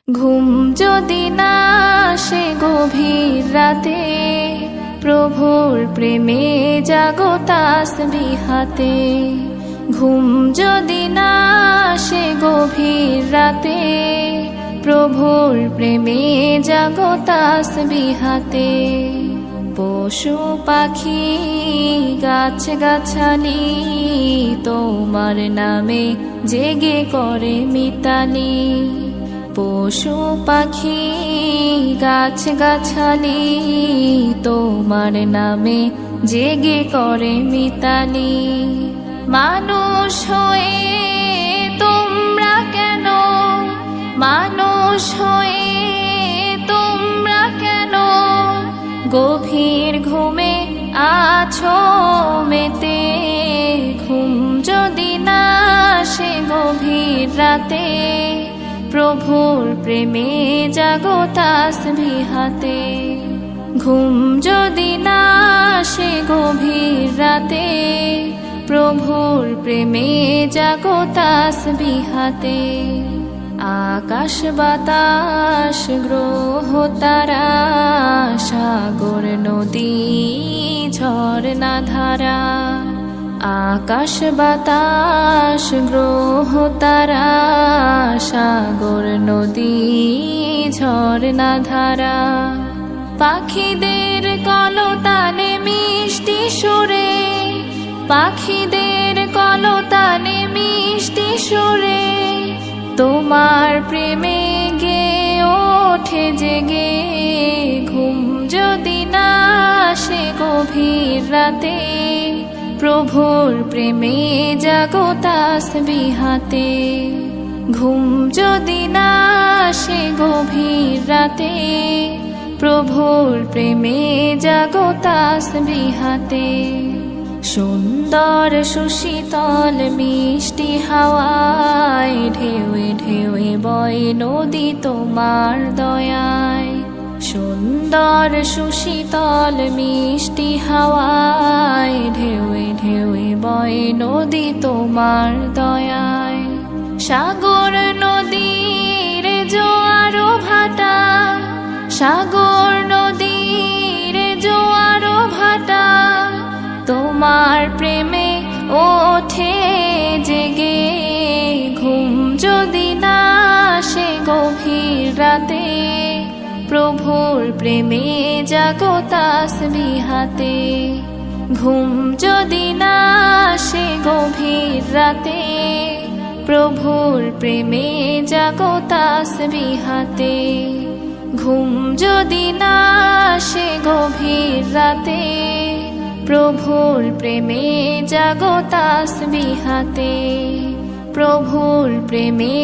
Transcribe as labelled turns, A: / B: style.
A: ঘুম যদি না আসে গভীর রাতে, প্রভুর প্রেমে জাগো তাসবিহ হাতে। ঘুম যদি না আসে গভীর রাতে, প্রভুর প্রেমে জাগো তাসবিহ হাতে। পশু পাখি গাছ গাছালি তোমার নামে জেগে করে মিতালি। পশু পাখি গাছ গাছালি তোমার নামে জেগে করে মিতালি। মানুষ হয়ে তোমরা কেন, মানুষ হয়ে তোমরা কেন গভীর ঘুমে আছো মেতে। ঘুম যদি না আসে গভীর রাতে, প্রভুর প্রেমে জাগো তাসবিহ হাতে। ঘুম যদি না আসে গভীর রাতে, প্রভুর প্রেমে জাগো তাসবিহ হাতে। আকাশ বাতাস গ্রহ তারা, সাগর নদী ঝরনা ধারা। আকাশ বাতাস গ্রহ তারা, সাগর নদী ঝরনা ধারা। পাখিদের কলতানে মিষ্টি সুরে, পাখিদের কলতানে মিষ্টি সুরে তোমার প্রেমে গে ওঠে জেগে। ঘুম যদি না আসে গভীর রাতে, প্রভুর প্রেমে জাগো তাসবিহ হাতে। ঘুম যদি না আসে গভীর রাতে, প্রভুর প্রেমে জাগো তাসবিহ হাতে। সুন্দর সুশীতল মিষ্টি হাওয়ায় ঢেউয়ে ঢেউয়ে বয় নদী তোমার দয়ায়। সুন্দর সুশীতল মিষ্টি হাওয়ায় ঢেউয়ে ঢেউয়ে বয় নদী তোমার দয়ায়। সাগর নদীর জোয়ার ভাটা, সাগর নদীর জোয়ার ভাটা তোমার প্রেমে ওঠে জেগে। ঘুম যদি না আসে গভীর রাতে, প্রভুর প্রেমে জাগো তাসবিহ হাতে। ঘুম যদি না আসে গভীর রাতে, প্রভুর প্রেমে জাগো তাসবিহ হাতে। ঘুম যদি না আসে গভীর রাতে, প্রভুর প্রেমে জাগো তাসবিহ হাতে। প্রভুর প্রেমে